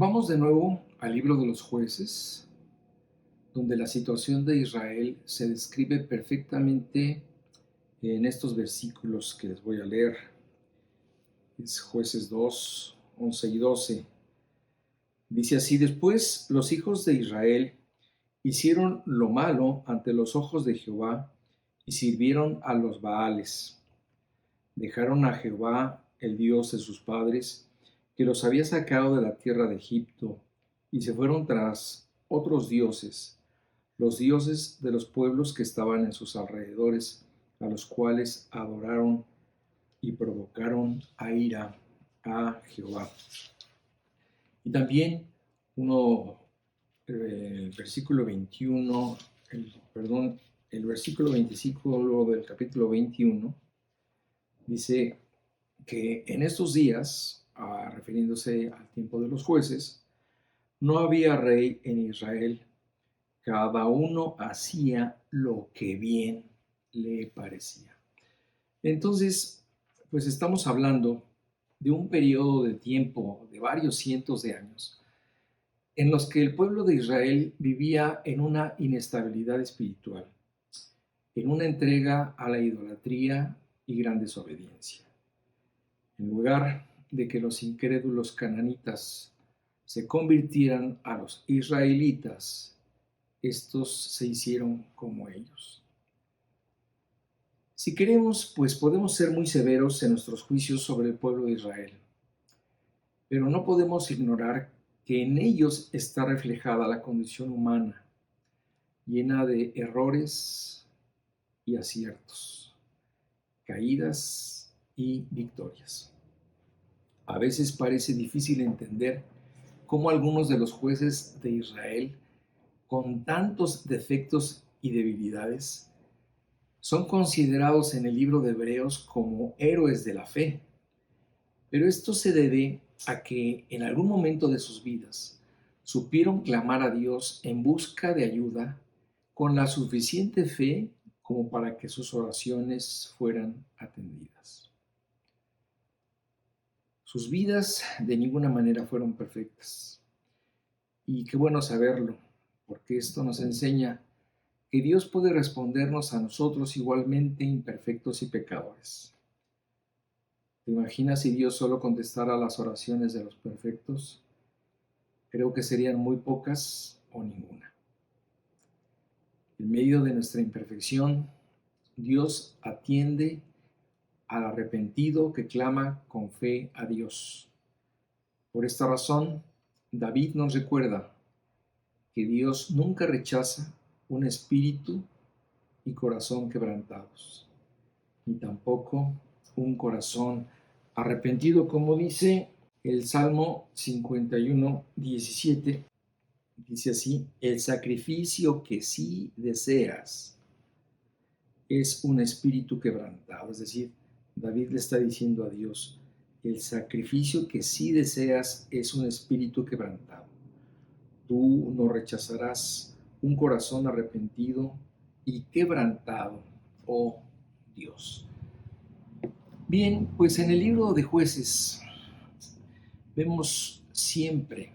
Vamos de nuevo al libro de los jueces, donde la situación de Israel se describe perfectamente en estos versículos que les voy a leer. Es Jueces 2, 11 y 12. Dice así: después los hijos de Israel hicieron lo malo ante los ojos de Jehová y sirvieron a los Baales. Dejaron a Jehová, el Dios de sus padres, que los había sacado de la tierra de Egipto, y se fueron tras otros dioses, los dioses de los pueblos que estaban en sus alrededores, a los cuales adoraron y provocaron a ira a Jehová. Y también el versículo 21, el versículo 25 del capítulo 21, dice que en estos días, refiriéndose al tiempo de los jueces, no había rey en Israel, cada uno hacía lo que bien le parecía. Entonces, pues estamos hablando de un periodo de tiempo de varios cientos de años en los que el pueblo de Israel vivía en una inestabilidad espiritual, en una entrega a la idolatría y gran desobediencia. En lugar de que los incrédulos cananitas se convirtieran a los israelitas, estos se hicieron como ellos. Si queremos, pues podemos ser muy severos en nuestros juicios sobre el pueblo de Israel, pero no podemos ignorar que en ellos está reflejada la condición humana, llena de errores y aciertos, caídas y victorias. A veces parece difícil entender cómo algunos de los jueces de Israel, con tantos defectos y debilidades, son considerados en el libro de Hebreos como héroes de la fe. Pero esto se debe a que en algún momento de sus vidas supieron clamar a Dios en busca de ayuda con la suficiente fe como para que sus oraciones fueran atendidas. Sus vidas de ninguna manera fueron perfectas. Y qué bueno saberlo, porque esto nos enseña que Dios puede respondernos a nosotros igualmente imperfectos y pecadores. ¿Te imaginas si Dios solo contestara las oraciones de los perfectos? Creo que serían muy pocas o ninguna. En medio de nuestra imperfección, Dios atiende al arrepentido que clama con fe a Dios. Por esta razón, David nos recuerda que Dios nunca rechaza un espíritu y corazón quebrantados, ni tampoco un corazón arrepentido, como dice el Salmo 51, 17. Dice así: el sacrificio que sí deseas es un espíritu quebrantado. Es decir, David le está diciendo a Dios: el sacrificio que sí deseas es un espíritu quebrantado. Tú no rechazarás un corazón arrepentido y quebrantado, oh Dios. Bien, pues en el libro de Jueces vemos siempre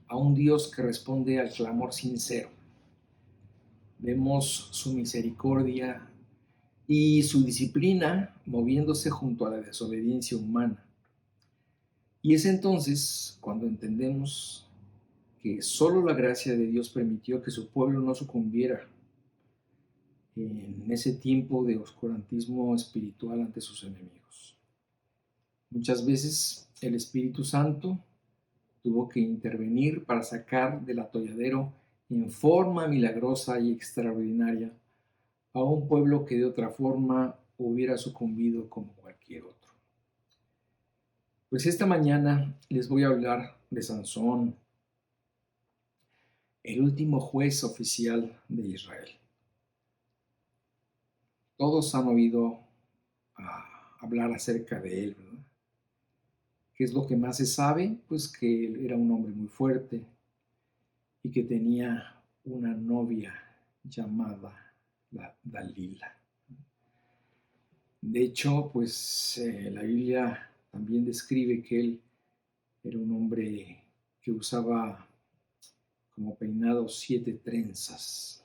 a un Dios que responde al clamor sincero. Vemos su misericordia y su disciplina moviéndose junto a la desobediencia humana. Y es entonces cuando entendemos que solo la gracia de Dios permitió que su pueblo no sucumbiera en ese tiempo de oscurantismo espiritual ante sus enemigos. Muchas veces el Espíritu Santo tuvo que intervenir para sacar del atolladero en forma milagrosa y extraordinaria a un pueblo que de otra forma hubiera sucumbido como cualquier otro. Pues esta mañana les voy a hablar de Sansón, el último juez oficial de Israel. Todos han oído hablar acerca de él, ¿verdad? ¿Qué es lo que más se sabe? Pues que él era un hombre muy fuerte y que tenía una novia llamada Dalila. De hecho, pues la Biblia también describe que él era un hombre que usaba como peinado 7 trenzas.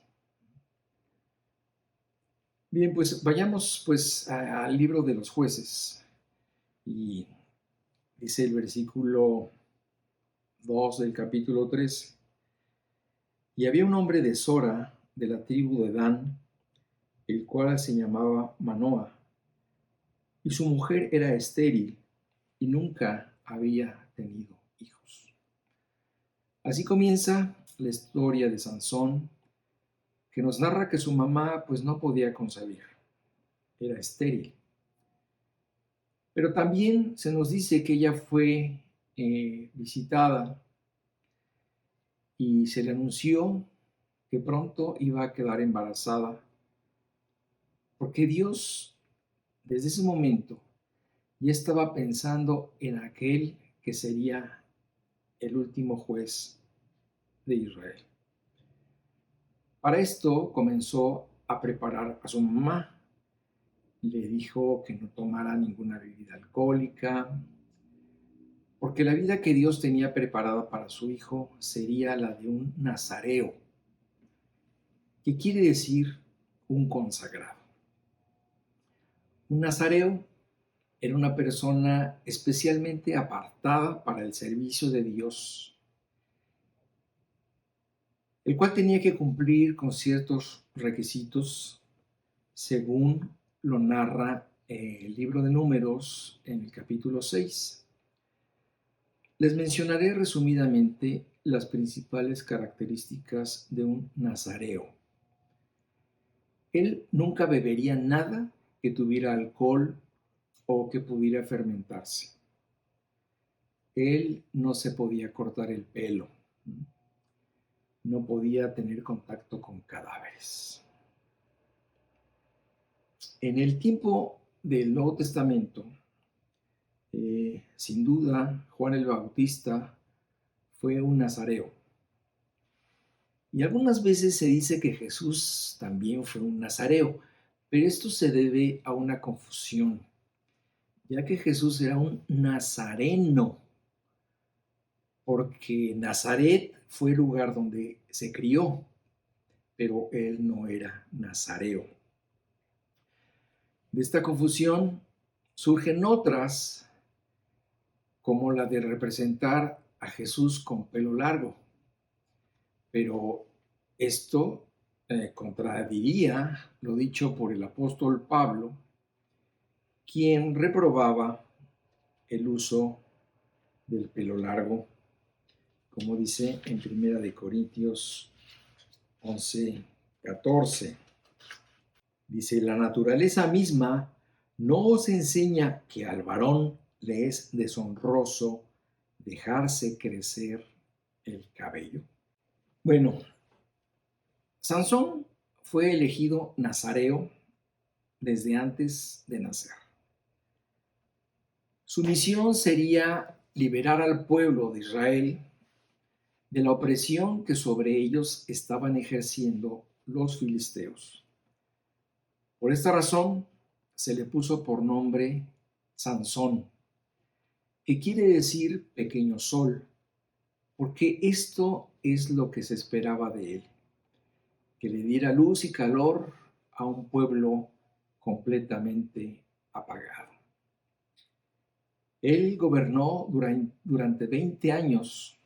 Bien, pues vayamos pues al libro de los jueces. Y dice el versículo 2 del capítulo 3. Y había un hombre de Sora, de la tribu de Dan, el cual se llamaba Manoa, y su mujer era estéril y nunca había tenido hijos. Así comienza la historia de Sansón, que nos narra que su mamá pues no podía concebir, era estéril. Pero también se nos dice que ella fue visitada y se le anunció que pronto iba a quedar embarazada, porque Dios desde ese momento ya estaba pensando en aquel que sería el último juez de Israel. Para esto comenzó a preparar a su mamá. Le dijo que no tomara ninguna bebida alcohólica, porque la vida que Dios tenía preparada para su hijo sería la de un nazareo, que quiere decir un consagrado. Un nazareo era una persona especialmente apartada para el servicio de Dios, el cual tenía que cumplir con ciertos requisitos según lo narra el libro de Números en el capítulo 6. Les mencionaré resumidamente las principales características de un nazareo. Él nunca bebería nada que tuviera alcohol o que pudiera fermentarse. Él no se podía cortar el pelo, no podía tener contacto con cadáveres. En el tiempo del Nuevo Testamento, sin duda, Juan el Bautista fue un nazareo. Y algunas veces se dice que Jesús también fue un nazareo, pero esto se debe a una confusión, ya que Jesús era un nazareno, porque Nazaret fue el lugar donde se crió, pero él no era nazareo. De esta confusión surgen otras, como la de representar a Jesús con pelo largo, pero esto contradiría lo dicho por el apóstol Pablo, quien reprobaba el uso del pelo largo, como dice en 1 Corintios 11:14. Dice, la naturaleza misma no os enseña que al varón le es deshonroso dejarse crecer el cabello. Bueno, Sansón fue elegido nazareo desde antes de nacer. Su misión sería liberar al pueblo de Israel de la opresión que sobre ellos estaban ejerciendo los filisteos. Por esta razón se le puso por nombre Sansón, que quiere decir pequeño sol, porque esto es lo que se esperaba de él, que le diera luz y calor a un pueblo completamente apagado. Él gobernó durante 20 años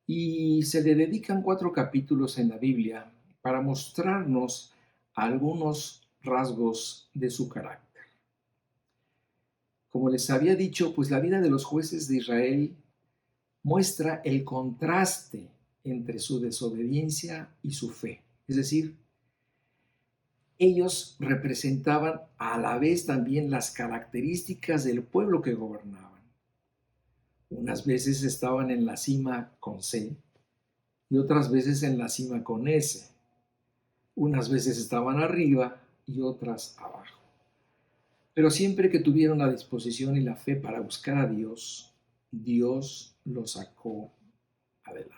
y se le dedican 4 capítulos en la Biblia para mostrarnos algunos rasgos de su carácter. Como les había dicho, pues la vida de los jueces de Israel muestra el contraste entre su desobediencia y su fe. Es decir, ellos representaban a la vez también las características del pueblo que gobernaban. Unas veces estaban en la cima con C y otras veces en la cima con S. Unas veces estaban arriba y otras abajo. Pero siempre que tuvieron la disposición y la fe para buscar a Dios, Dios los sacó adelante.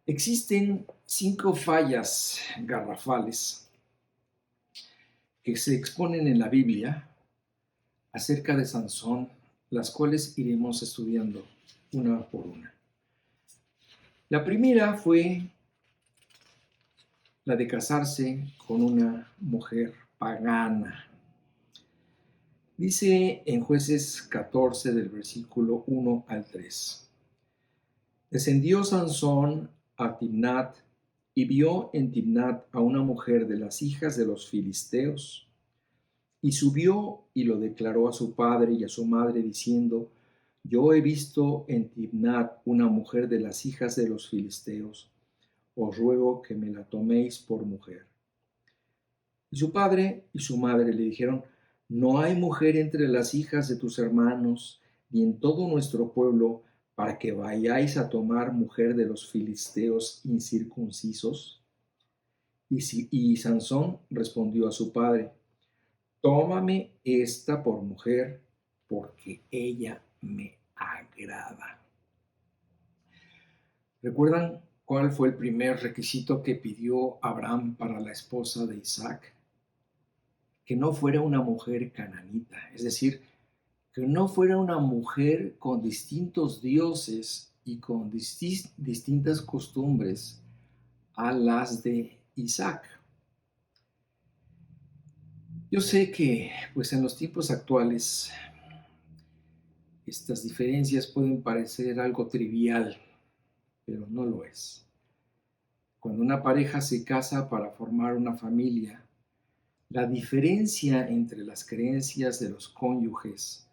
Existen 5 fallas garrafales que se exponen en la Biblia acerca de Sansón las cuales iremos estudiando una por una. La primera fue la de casarse con una mujer pagana. Dice en Jueces 14 del versículo 1 al 3. Descendió Sansón a Timnat y vio en Timnat a una mujer de las hijas de los filisteos. Y subió y lo declaró a su padre y a su madre, diciendo: Yo he visto en Timnat una mujer de las hijas de los filisteos. Os ruego que me la toméis por mujer. Y su padre y su madre le dijeron: No hay mujer entre las hijas de tus hermanos, ni en todo nuestro pueblo, para que vayáis a tomar mujer de los filisteos incircuncisos. Y Sansón respondió a su padre: Tómame esta por mujer, porque ella me agrada. ¿Recuerdan cuál fue el primer requisito que pidió Abraham para la esposa de Isaac? Que no fuera una mujer cananita, es decir, que no fuera una mujer con distintos dioses y con distintas costumbres a las de Isaac. Yo sé que, pues en los tiempos actuales, estas diferencias pueden parecer algo trivial, pero no lo es. Cuando una pareja se casa para formar una familia, la diferencia entre las creencias de los cónyuges,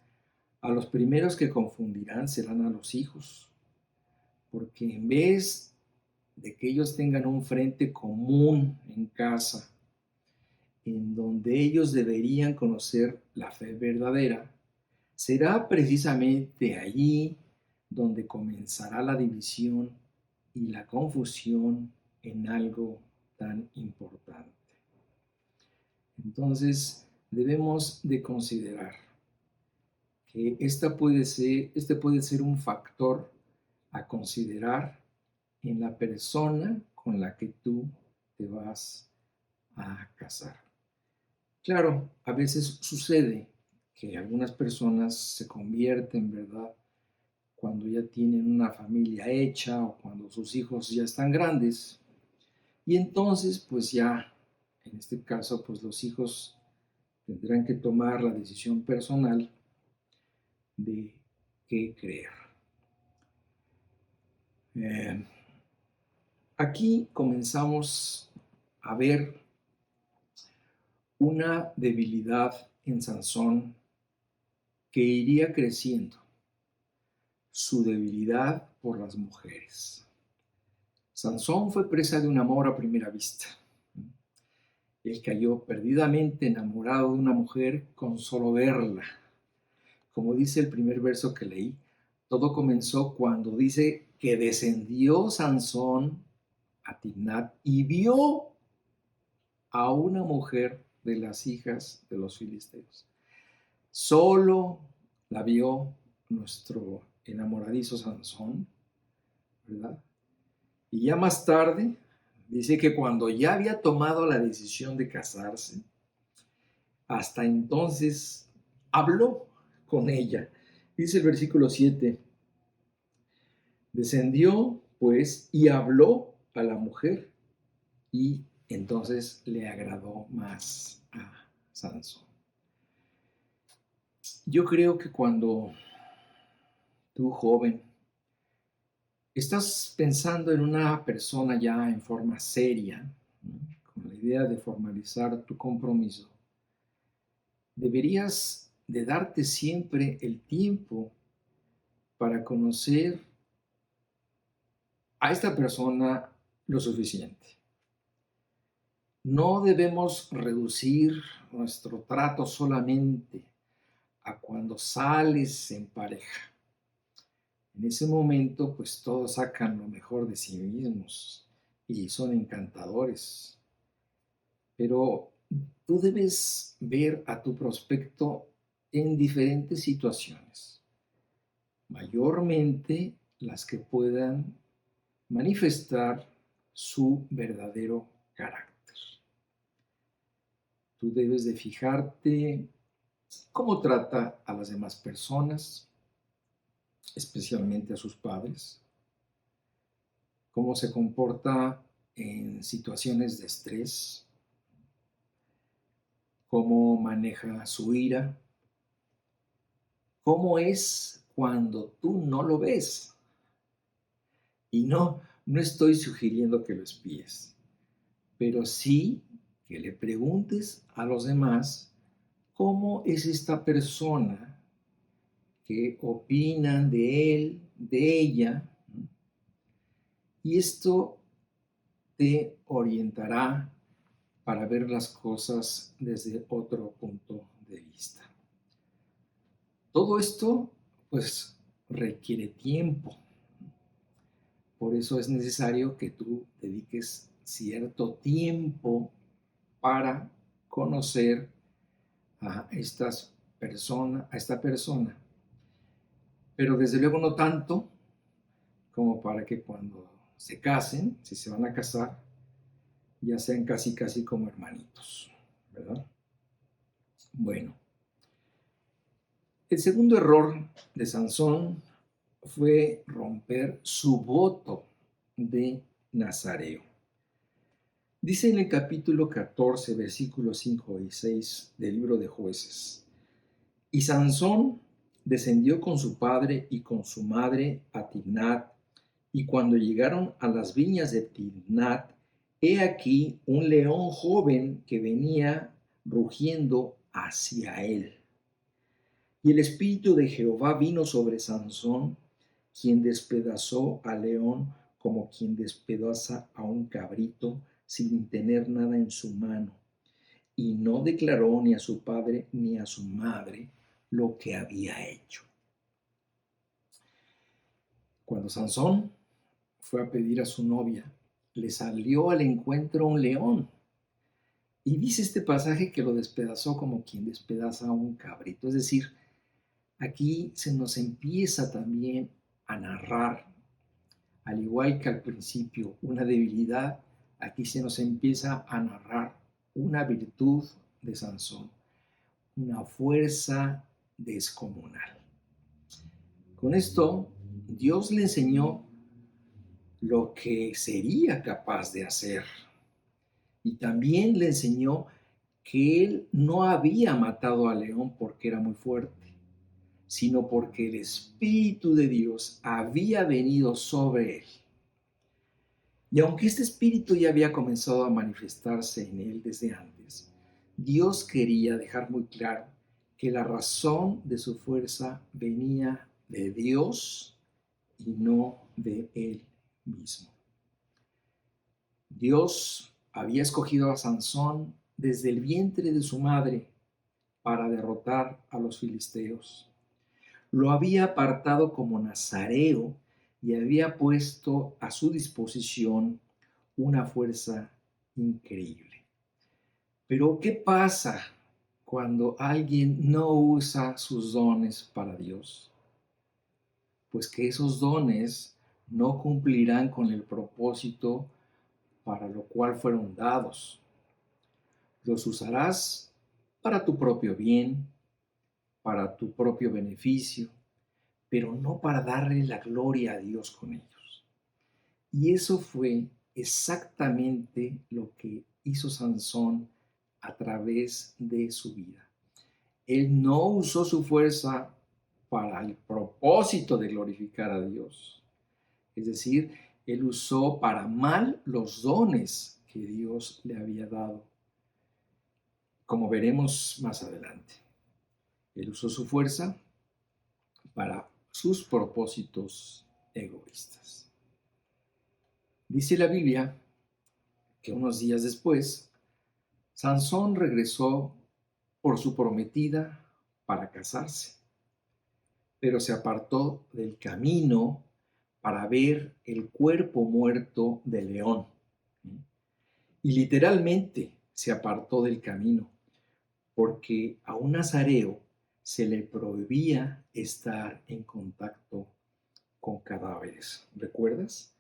a los primeros que confundirán serán a los hijos, porque en vez de que ellos tengan un frente común en casa, en donde ellos deberían conocer la fe verdadera, será precisamente allí donde comenzará la división y la confusión en algo tan importante. Entonces, debemos de considerar que este puede ser un factor a considerar en la persona con la que tú te vas a casar. Claro, a veces sucede que algunas personas se convierten, ¿verdad?, cuando ya tienen una familia hecha o cuando sus hijos ya están grandes. Y entonces, pues ya, en este caso, pues los hijos tendrán que tomar la decisión personal de qué creer. Aquí comenzamos a ver una debilidad en Sansón que iría creciendo, su debilidad por las mujeres. Sansón fue presa de un amor a primera vista. Él cayó perdidamente enamorado de una mujer con solo verla. Como dice el primer verso que leí, todo comenzó cuando dice que descendió Sansón a Timnat y vio a una mujer de las hijas de los filisteos. Solo la vio nuestro enamoradizo Sansón, ¿verdad? Y ya más tarde dice que cuando ya había tomado la decisión de casarse, hasta entonces habló con ella. Dice el versículo 7, descendió pues y habló a la mujer y entonces le agradó más a Sansón. Yo creo que cuando tú, joven, estás pensando en una persona ya en forma seria, ¿no?, con la idea de formalizar tu compromiso, deberías de darte siempre el tiempo para conocer a esta persona lo suficiente. No debemos reducir nuestro trato solamente a cuando sales en pareja. En ese momento, pues todos sacan lo mejor de sí mismos y son encantadores. Pero tú debes ver a tu prospecto en diferentes situaciones, mayormente las que puedan manifestar su verdadero carácter. Tú debes de fijarte cómo trata a las demás personas, especialmente a sus padres, cómo se comporta en situaciones de estrés, cómo maneja su ira, cómo es cuando tú no lo ves. Y no estoy sugiriendo que lo espíes, pero sí que le preguntes a los demás cómo es esta persona, qué opinan de él, de ella, y esto te orientará para ver las cosas desde otro punto de vista. Todo esto, pues, requiere tiempo. Por eso es necesario que tú dediques cierto tiempo para conocer a esta persona. Pero desde luego no tanto como para que cuando se casen, si se van a casar, ya sean casi casi como hermanitos, ¿verdad? Bueno, el segundo error de Sansón fue romper su voto de Nazareo. Dice en el capítulo 14, versículos 5 y 6 del libro de Jueces: Y Sansón descendió con su padre y con su madre a Timnat, y cuando llegaron a las viñas de Timnat, he aquí un león joven que venía rugiendo hacia él. Y el espíritu de Jehová vino sobre Sansón, quien despedazó al león como quien despedaza a un cabrito sin tener nada en su mano. Y no declaró ni a su padre ni a su madre lo que había hecho. Cuando Sansón fue a pedir a su novia, le salió al encuentro un león. Y dice este pasaje que lo despedazó como quien despedaza a un cabrito. Es decir, aquí se nos empieza también a narrar, al igual que al principio, una debilidad. Aquí se nos empieza a narrar una virtud de Sansón, una fuerza descomunal. Con esto, Dios le enseñó lo que sería capaz de hacer. Y también le enseñó que él no había matado al león porque era muy fuerte, sino porque el Espíritu de Dios había venido sobre él. Y aunque este Espíritu ya había comenzado a manifestarse en él desde antes, Dios quería dejar muy claro que la razón de su fuerza venía de Dios y no de él mismo. Dios había escogido a Sansón desde el vientre de su madre para derrotar a los filisteos. Lo había apartado como nazareo y había puesto a su disposición una fuerza increíble. Pero ¿qué pasa cuando alguien no usa sus dones para Dios? Pues que esos dones no cumplirán con el propósito para lo cual fueron dados. Los usarás para tu propio bien, para tu propio beneficio, pero no para darle la gloria a Dios con ellos. Y eso fue exactamente lo que hizo Sansón a través de su vida. Él no usó su fuerza para el propósito de glorificar a Dios. Es decir, él usó para mal los dones que Dios le había dado, como veremos más adelante. Él usó su fuerza para sus propósitos egoístas. Dice la Biblia que unos días después, Sansón regresó por su prometida para casarse, pero se apartó del camino para ver el cuerpo muerto del león. Y literalmente se apartó del camino, porque a un nazareo se le prohibía estar en contacto con cadáveres. ¿Recuerdas?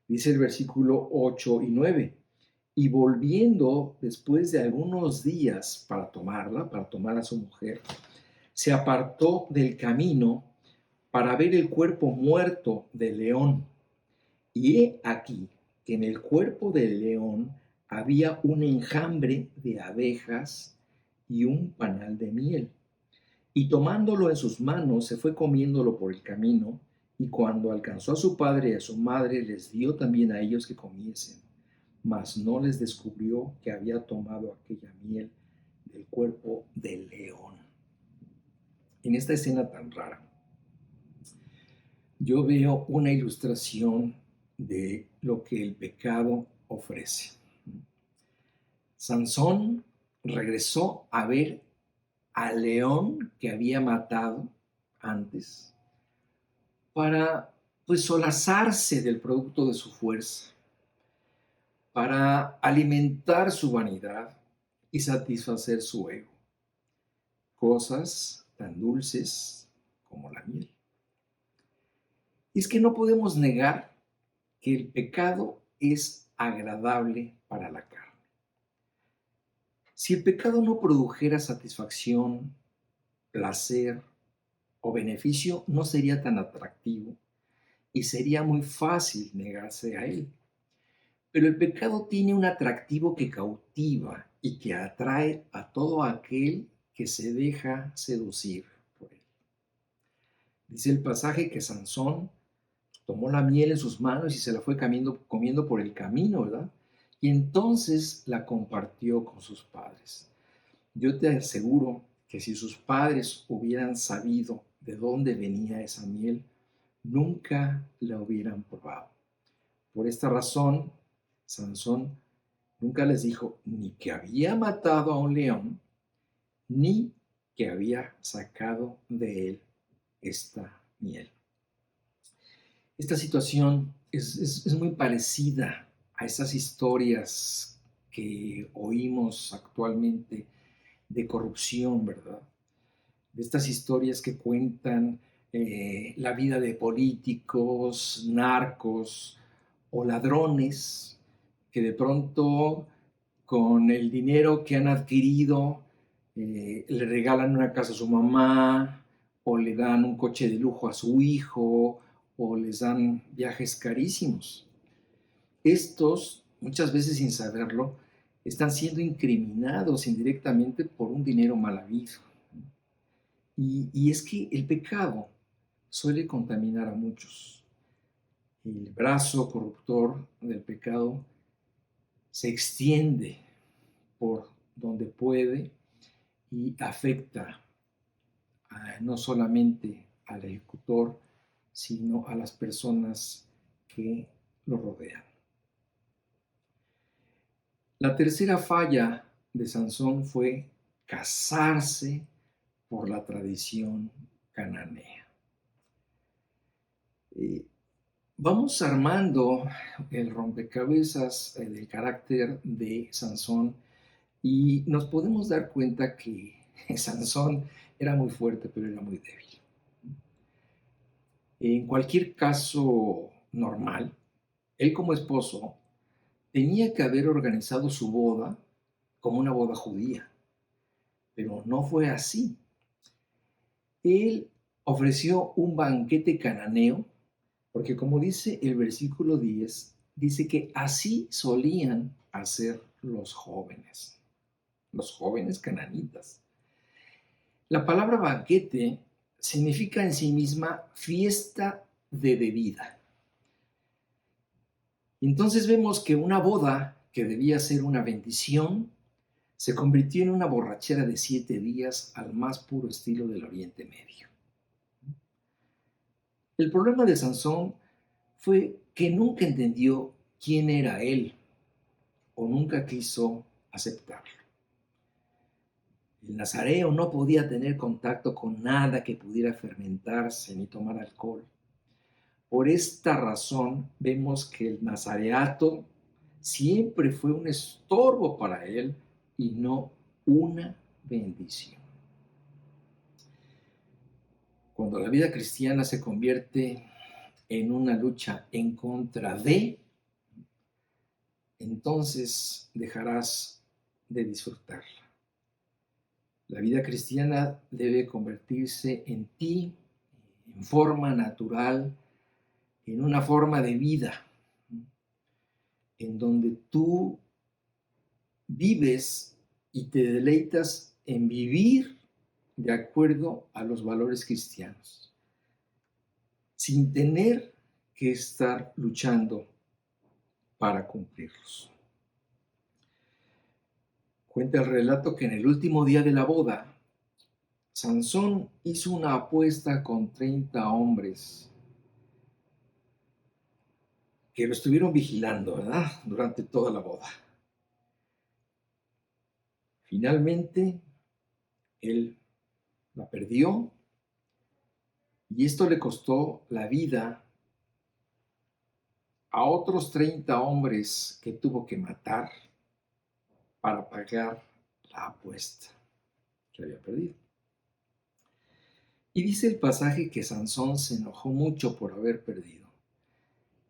Dice el versículo 8 y 9. Y volviendo después de algunos días para tomar a su mujer, se apartó del camino para ver el cuerpo muerto del león. Y he aquí que en el cuerpo del león había un enjambre de abejas y un panal de miel. Y tomándolo en sus manos, se fue comiéndolo por el camino, y cuando alcanzó a su padre y a su madre, les dio también a ellos que comiesen, mas no les descubrió que había tomado aquella miel del cuerpo del león. En esta escena tan rara, yo veo una ilustración de lo que el pecado ofrece. Sansón regresó a ver al león que había matado antes para, pues, solazarse del producto de su fuerza, para alimentar su vanidad y satisfacer su ego. Cosas tan dulces como la miel. Y es que no podemos negar que el pecado es agradable para la carne. Si el pecado no produjera satisfacción, placer o beneficio, no sería tan atractivo y sería muy fácil negarse a él. Pero el pecado tiene un atractivo que cautiva y que atrae a todo aquel que se deja seducir por él. Dice el pasaje que Sansón tomó la miel en sus manos y se la fue comiendo por el camino, ¿verdad? Y entonces la compartió con sus padres. Yo te aseguro que si sus padres hubieran sabido de dónde venía esa miel, nunca la hubieran probado. Por esta razón, Sansón nunca les dijo ni que había matado a un león, ni que había sacado de él esta miel. Esta situación es muy parecida a esas historias que oímos actualmente de corrupción, ¿verdad? De estas historias que cuentan la vida de políticos, narcos o ladrones que de pronto con el dinero que han adquirido le regalan una casa a su mamá o le dan un coche de lujo a su hijo o les dan viajes carísimos. Estos, muchas veces sin saberlo, están siendo incriminados indirectamente por un dinero mal habido. Y es que el pecado suele contaminar a muchos. El brazo corruptor del pecado se extiende por donde puede y afecta no solamente al ejecutor, sino a las personas que lo rodean. La tercera falla de Sansón fue casarse por la tradición cananea. Vamos armando el rompecabezas del carácter de Sansón y nos podemos dar cuenta que Sansón era muy fuerte, pero era muy débil. En cualquier caso normal, él como esposo tenía que haber organizado su boda como una boda judía, pero no fue así. Él ofreció un banquete cananeo, porque como dice el versículo 10, dice que así solían hacer los jóvenes cananitas. La palabra banquete significa en sí misma fiesta de bebida. Entonces vemos que una boda que debía ser una bendición se convirtió en una borrachera de 7 días al más puro estilo del Oriente Medio. El problema de Sansón fue que nunca entendió quién era él o nunca quiso aceptarlo. El nazareo no podía tener contacto con nada que pudiera fermentarse ni tomar alcohol. Por esta razón vemos que el nazareato siempre fue un estorbo para él y no una bendición. Cuando la vida cristiana se convierte en una lucha en contra de, entonces dejarás de disfrutarla. La vida cristiana debe convertirse en ti en forma natural, en una forma de vida, en donde tú vives y te deleitas en vivir de acuerdo a los valores cristianos, sin tener que estar luchando para cumplirlos. Cuenta el relato que en el último día de la boda, Sansón hizo una apuesta con 30 hombres que lo estuvieron vigilando, ¿verdad? Durante toda la boda. Finalmente, él la perdió y esto le costó la vida a otros 30 hombres que tuvo que matar para pagar la apuesta que había perdido. Y dice el pasaje que Sansón se enojó mucho por haber perdido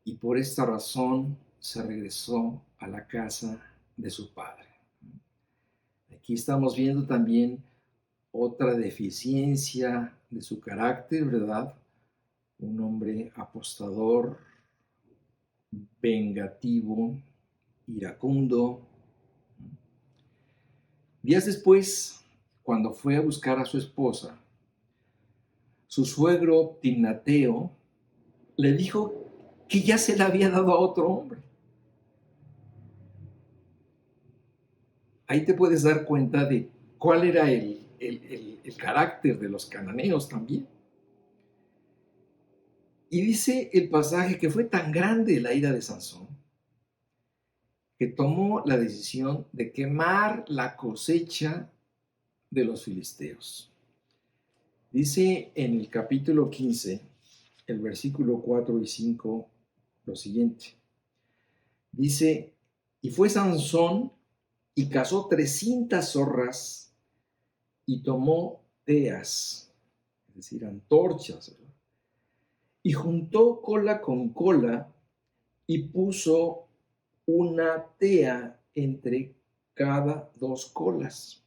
y por esta razón se regresó a la casa de su padre. Aquí estamos viendo también otra deficiencia de su carácter, ¿verdad? Un hombre apostador, vengativo, iracundo. Días después, cuando fue a buscar a su esposa, su suegro Timnateo le dijo que ya se la había dado a otro hombre. Ahí te puedes dar cuenta de cuál era el carácter de los cananeos también. Y dice el pasaje que fue tan grande la ira de Sansón que tomó la decisión de quemar la cosecha de los filisteos. Dice en el capítulo 15, el versículo 4 y 5, lo siguiente. Dice, y fue Sansón y cazó 300 zorras y tomó teas, es decir, antorchas, ¿verdad? Y juntó cola con cola y puso una tea entre cada dos colas.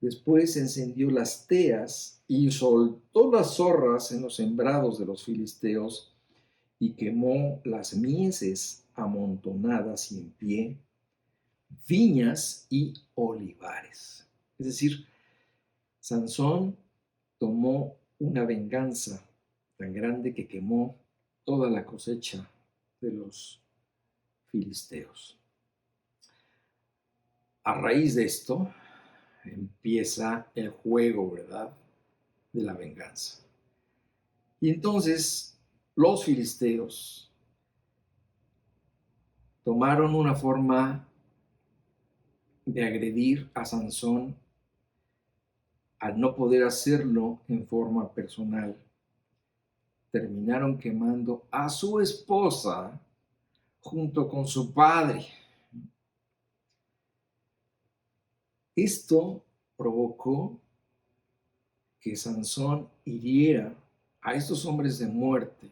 Después encendió las teas y soltó las zorras en los sembrados de los filisteos y quemó las mieses amontonadas y en pie, viñas y olivares. Es decir, Sansón tomó una venganza tan grande que quemó toda la cosecha de los filisteos. A raíz de esto empieza el juego, ¿verdad?, de la venganza. Y entonces los filisteos tomaron una forma de agredir a Sansón al no poder hacerlo en forma personal. Terminaron quemando a su esposa junto con su padre. Esto provocó que Sansón hiriera a estos hombres de muerte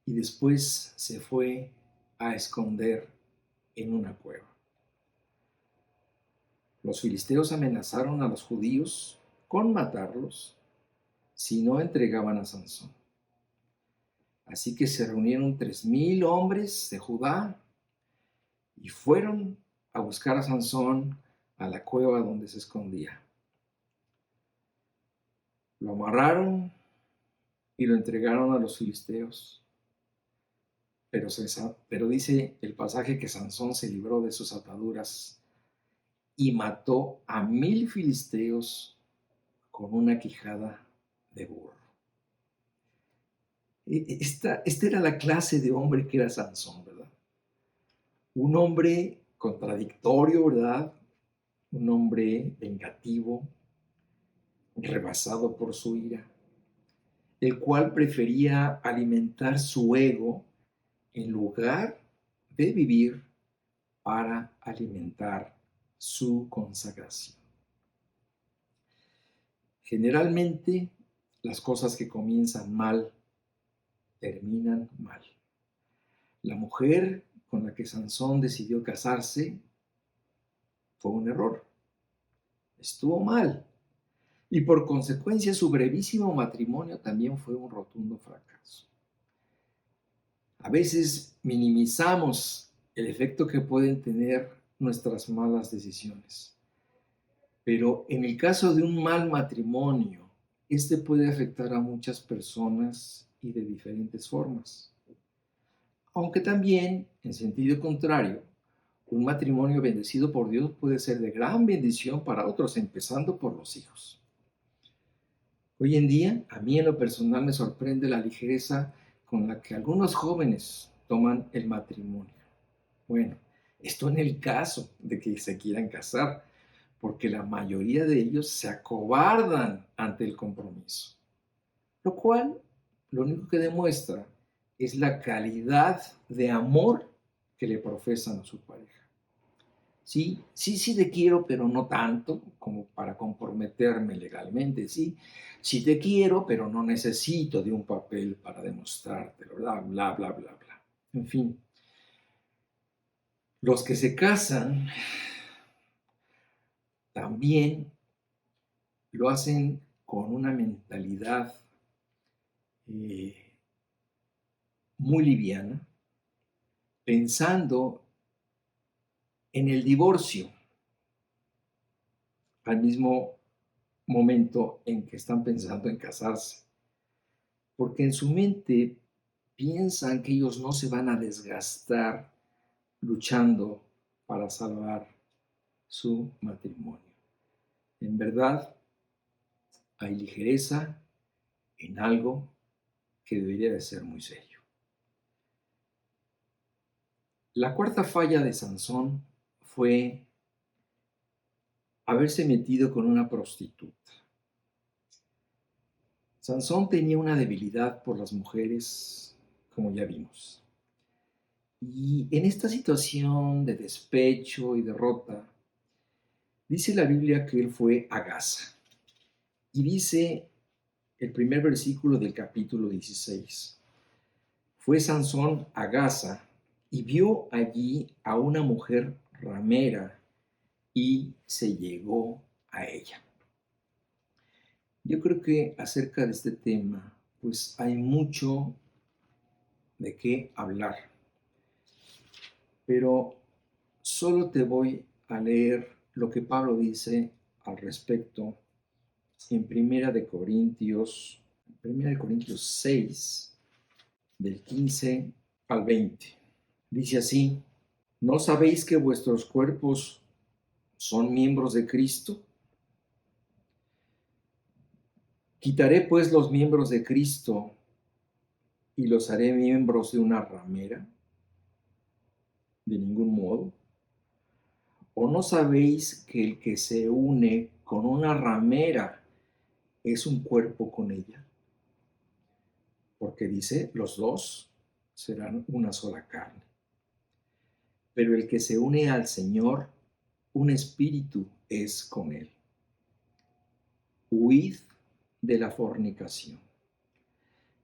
y después se fue a esconder en una cueva. Los filisteos amenazaron a los judíos con matarlos si no entregaban a Sansón. Así que se reunieron 3,000 hombres de Judá y fueron a buscar a Sansón a la cueva donde se escondía. Lo amarraron y lo entregaron a los filisteos. Pero dice el pasaje que Sansón se libró de sus ataduras y mató a 1,000 filisteos con una quijada de burro. Esta era la clase de hombre que era Sansón, ¿verdad? Un hombre contradictorio, ¿verdad? Un hombre vengativo, rebasado por su ira, el cual prefería alimentar su ego en lugar de vivir para alimentar su consagración. Generalmente, las cosas que comienzan mal terminan mal. La mujer con la que Sansón decidió casarse fue un error. Estuvo mal. y por consecuencia su brevísimo matrimonio también fue un rotundo fracaso. A veces minimizamos el efecto que pueden tener nuestras malas decisiones, pero en el caso de un mal matrimonio, este puede afectar a muchas personas y de diferentes formas. Aunque también, en sentido contrario, un matrimonio bendecido por Dios puede ser de gran bendición para otros, empezando por los hijos. Hoy en día, a mí en lo personal me sorprende la ligereza con la que algunos jóvenes toman el matrimonio. Bueno, esto en el caso de que se quieran casar, porque la mayoría de ellos se acobardan ante el compromiso, lo cual lo único que demuestra es la calidad de amor que le profesan a su pareja. Sí, sí, sí te quiero, pero no tanto como para comprometerme legalmente. Sí, sí te quiero, pero no necesito de un papel para demostrártelo, bla, bla, bla, bla, bla. En fin, los que se casan también lo hacen con una mentalidad eh, muy liviana, pensando en el divorcio al mismo momento en que están pensando en casarse, porque en su mente piensan que ellos no se van a desgastar luchando para salvar su matrimonio. En verdad, hay ligereza en algo que debería de ser muy serio. La cuarta falla de Sansón fue haberse metido con una prostituta. Sansón tenía una debilidad por las mujeres, como ya vimos. Y en esta situación de despecho y derrota, dice la Biblia que él fue a Gaza. Y dice el primer versículo del capítulo 16. Fue Sansón a Gaza y vio allí a una mujer ramera y se llegó a ella. Yo creo que acerca de este tema, pues hay mucho de qué hablar, pero solo te voy a leer lo que Pablo dice al respecto en Primera de Corintios 6, del 15 al 20. Dice así: ¿no sabéis que vuestros cuerpos son miembros de Cristo? ¿Quitaré pues los miembros de Cristo y los haré miembros de una ramera? De ningún modo. ¿O no sabéis que el que se une con una ramera es un cuerpo con ella? Porque dice, los dos serán una sola carne. Pero el que se une al Señor, un espíritu es con él. Huid de la fornicación.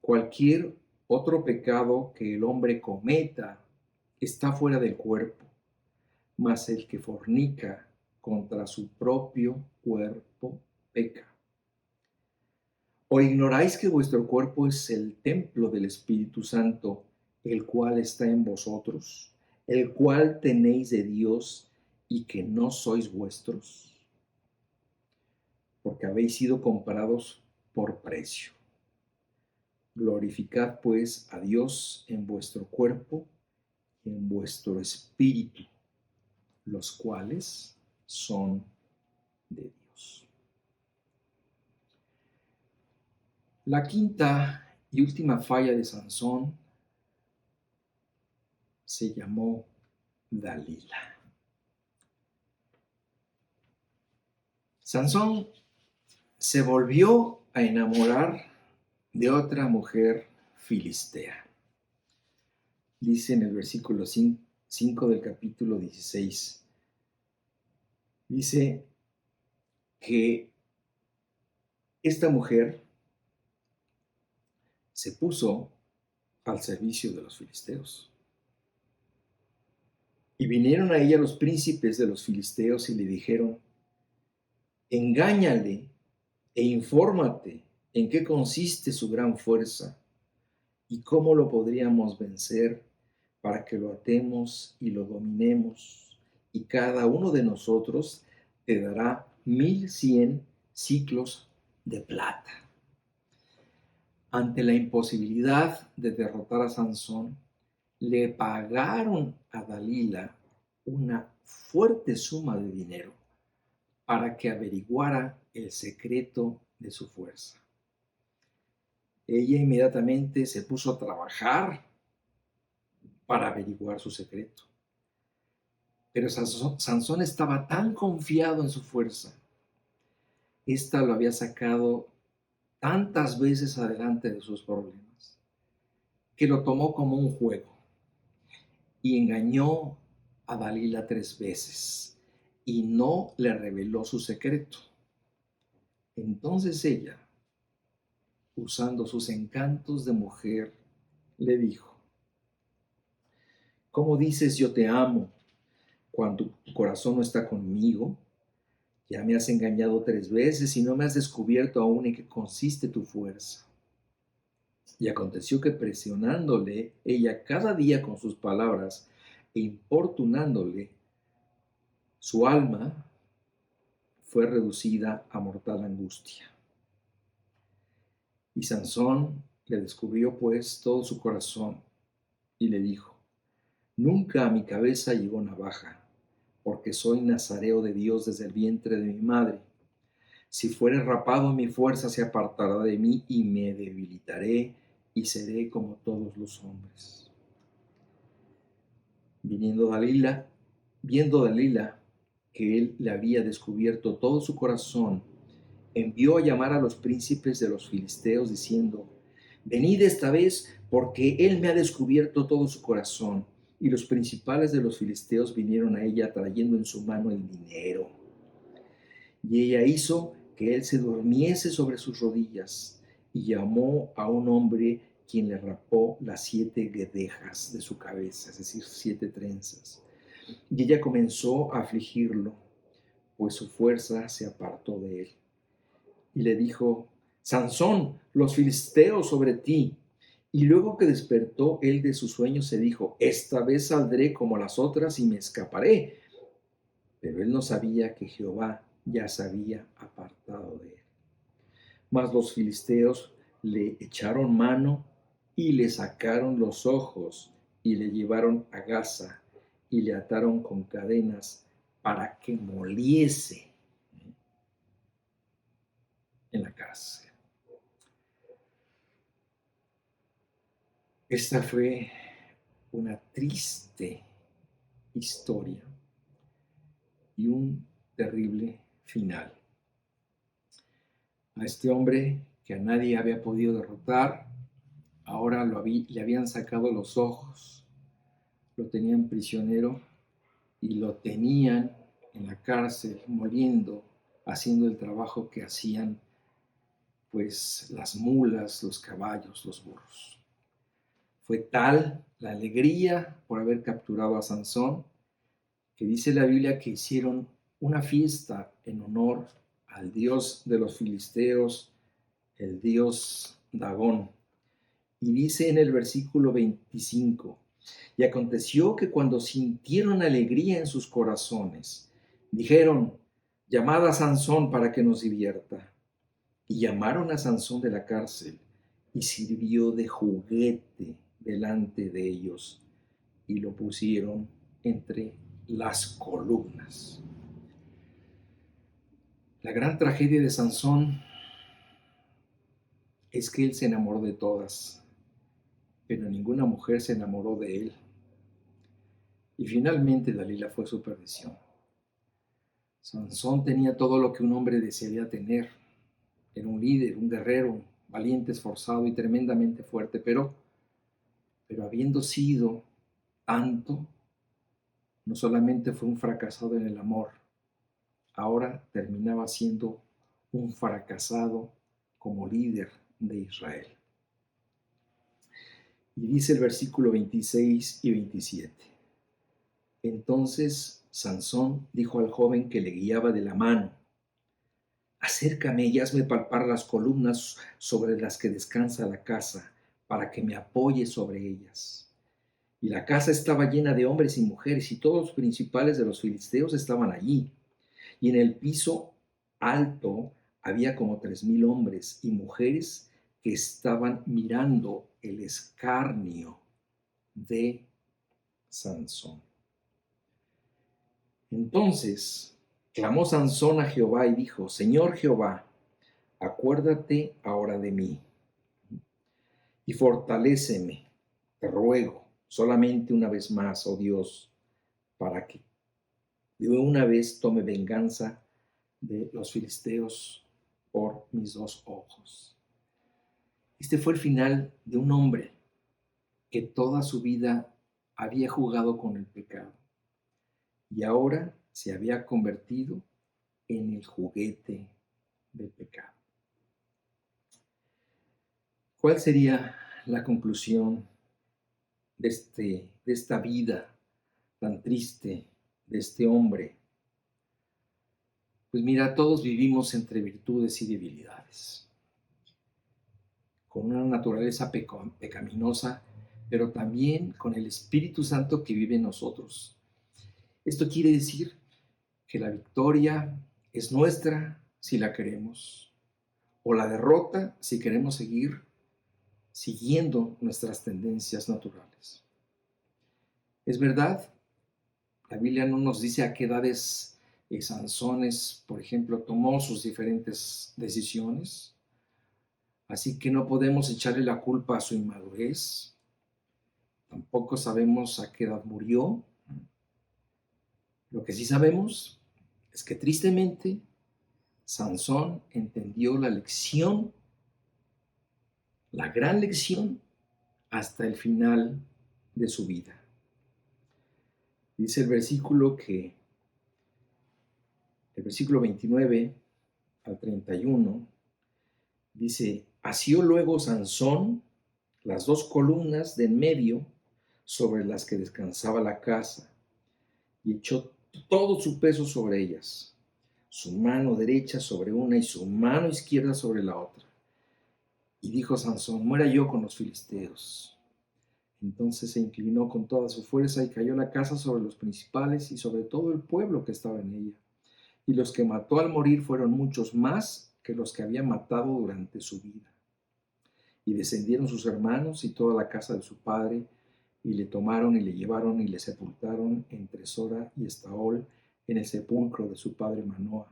Cualquier otro pecado que el hombre cometa está fuera del cuerpo, mas el que fornica contra su propio cuerpo peca. ¿O ignoráis que vuestro cuerpo es el templo del Espíritu Santo, el cual está en vosotros, el cual tenéis de Dios y que no sois vuestros? Porque habéis sido comprados por precio. Glorificad pues a Dios en vuestro cuerpo y en vuestro espíritu, los cuales son de Dios. La quinta y última falla de Sansón se llamó Dalila. Sansón se volvió a enamorar de otra mujer filistea. Dice en el versículo 5 del capítulo 16. Dice que esta mujer se puso al servicio de los filisteos. Y vinieron a ella los príncipes de los filisteos y le dijeron: engáñale e infórmate en qué consiste su gran fuerza y cómo lo podríamos vencer para que lo atemos y lo dominemos, y cada uno de nosotros te dará 1,100 ciclos de plata. Ante la imposibilidad de derrotar a Sansón, le pagaron a Dalila una fuerte suma de dinero para que averiguara el secreto de su fuerza. Ella inmediatamente se puso a trabajar para averiguar su secreto. Pero Sansón estaba tan confiado en su fuerza, esta lo había sacado tantas veces adelante de sus problemas, que lo tomó como un juego y engañó a Dalila 3 veces y no le reveló su secreto. Entonces ella, usando sus encantos de mujer, le dijo: ¿cómo dices yo te amo cuando tu corazón no está conmigo? Ya me has engañado 3 veces y no me has descubierto aún en qué consiste tu fuerza. Y aconteció que presionándole ella cada día con sus palabras e importunándole, su alma fue reducida a mortal angustia. Y Sansón le descubrió pues todo su corazón y le dijo: nunca a mi cabeza llegó navaja, porque soy nazareo de Dios desde el vientre de mi madre. Si fuere rapado, mi fuerza se apartará de mí y me debilitaré y seré como todos los hombres. Viendo Dalila que él le había descubierto todo su corazón, envió a llamar a los príncipes de los filisteos diciendo: venid esta vez, porque él me ha descubierto todo su corazón. Y los principales de los filisteos vinieron a ella trayendo en su mano el dinero. Y ella hizo que él se durmiese sobre sus rodillas y llamó a un hombre, quien le rapó las 7 guedejas de su cabeza, es decir, 7 trenzas. Y ella comenzó a afligirlo, pues su fuerza se apartó de él. Y le dijo: Sansón, los filisteos sobre ti. Y luego que despertó él de su sueño, se dijo: esta vez saldré como las otras y me escaparé. Pero él no sabía que Jehová ya se había apartado de él. Mas los filisteos le echaron mano y le sacaron los ojos y le llevaron a Gaza y le ataron con cadenas para que moliese en la cárcel. Esta fue una triste historia y un terrible final. A este hombre que a nadie había podido derrotar, ahora le habían sacado los ojos, lo tenían prisionero y lo tenían en la cárcel, moliendo, haciendo el trabajo que hacían pues las mulas, los caballos, los burros. Fue tal la alegría por haber capturado a Sansón, que dice la Biblia que hicieron una fiesta en honor al dios de los filisteos, el dios Dagón. Y dice en el versículo 25: y aconteció que cuando sintieron alegría en sus corazones, dijeron: llamad a Sansón para que nos divierta. Y llamaron a Sansón de la cárcel, y sirvió de juguete delante de ellos, y lo pusieron entre las columnas. La gran tragedia de Sansón es que él se enamoró de todas, pero ninguna mujer se enamoró de él. Y finalmente Dalila fue su perdición. Sansón tenía todo lo que un hombre desearía tener. Era un líder, un guerrero, valiente, esforzado y tremendamente fuerte, pero habiendo sido tanto, no solamente fue un fracasado en el amor, ahora terminaba siendo un fracasado como líder de Israel. Y dice el versículo 26 y 27. Entonces Sansón dijo al joven que le guiaba de la mano: Acércame y hazme palpar las columnas sobre las que descansa la casa, para que me apoye sobre ellas. Y la casa estaba llena de hombres y mujeres, y todos los principales de los filisteos estaban allí. Y en el piso alto había como 3000 hombres y mujeres que estaban mirando el escarnio de Sansón. Entonces clamó Sansón a Jehová y dijo: Señor Jehová, acuérdate ahora de mí y fortaléceme, te ruego, solamente una vez más, oh Dios, para que de una vez tome venganza de los filisteos por mis 2 ojos. Este fue el final de un hombre que toda su vida había jugado con el pecado y ahora se había convertido en el juguete del pecado. ¿Cuál sería la conclusión de esta vida tan triste de este hombre? Pues mira, todos vivimos entre virtudes y debilidades, con una naturaleza pecaminosa, pero también con el Espíritu Santo que vive en nosotros. Esto quiere decir que la victoria es nuestra si la queremos, o la derrota si queremos seguir siguiendo nuestras tendencias naturales. Es verdad, la Biblia no nos dice a qué edades Sansón, por ejemplo, tomó sus diferentes decisiones, así que no podemos echarle la culpa a su inmadurez. Tampoco sabemos a qué edad murió. Lo que sí sabemos es que tristemente Sansón entendió la lección, la gran lección, hasta el final de su vida. Dice el versículo 29 al 31, dice: asió luego Sansón las 2 columnas de en medio sobre las que descansaba la casa, y echó todo su peso sobre ellas, su mano derecha sobre una y su mano izquierda sobre la otra. Y dijo Sansón: muera yo con los filisteos. Entonces se inclinó con toda su fuerza y cayó la casa sobre los principales y sobre todo el pueblo que estaba en ella. Y los que mató al morir fueron muchos más que los que había matado durante su vida. Y descendieron sus hermanos y toda la casa de su padre, y le tomaron y le llevaron y le sepultaron entre Sora y Estaol en el sepulcro de su padre Manoah.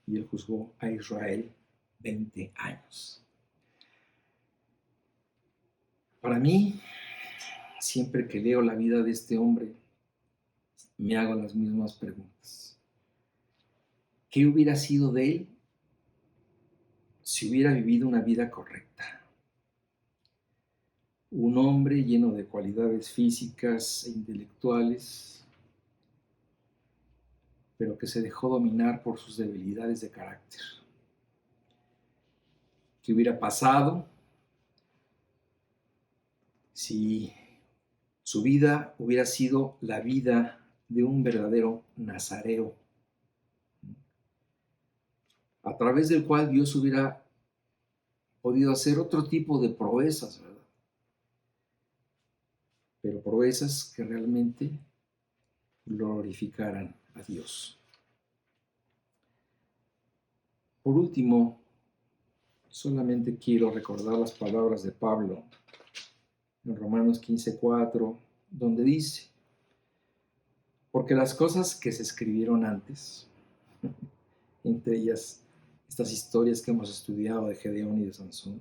Y él juzgó a Israel 20 años. Para mí, siempre que leo la vida de este hombre, me hago las mismas preguntas. ¿Qué hubiera sido de él si hubiera vivido una vida correcta? Un hombre lleno de cualidades físicas e intelectuales, pero que se dejó dominar por sus debilidades de carácter. ¿Qué hubiera pasado si su vida hubiera sido la vida de un verdadero nazareo, a través del cual Dios hubiera podido hacer otro tipo de proezas, ¿verdad? Pero proezas que realmente glorificaran a Dios. Por último, solamente quiero recordar las palabras de Pablo en Romanos 15:4, donde dice: porque las cosas que se escribieron antes, entre ellas estas historias que hemos estudiado de Gedeón y de Sansón,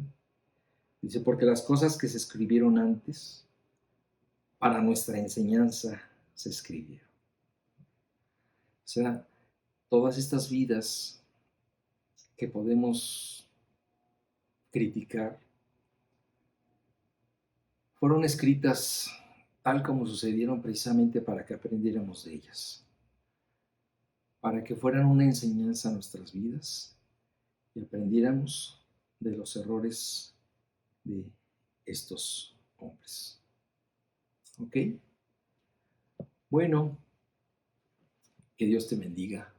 dice: porque las cosas que se escribieron antes, para nuestra enseñanza se escribieron. O sea, todas estas vidas que podemos criticar fueron escritas tal como sucedieron precisamente para que aprendiéramos de ellas, para que fueran una enseñanza a nuestras vidas y aprendiéramos de los errores de estos hombres. ¿Ok? Bueno, que Dios te bendiga.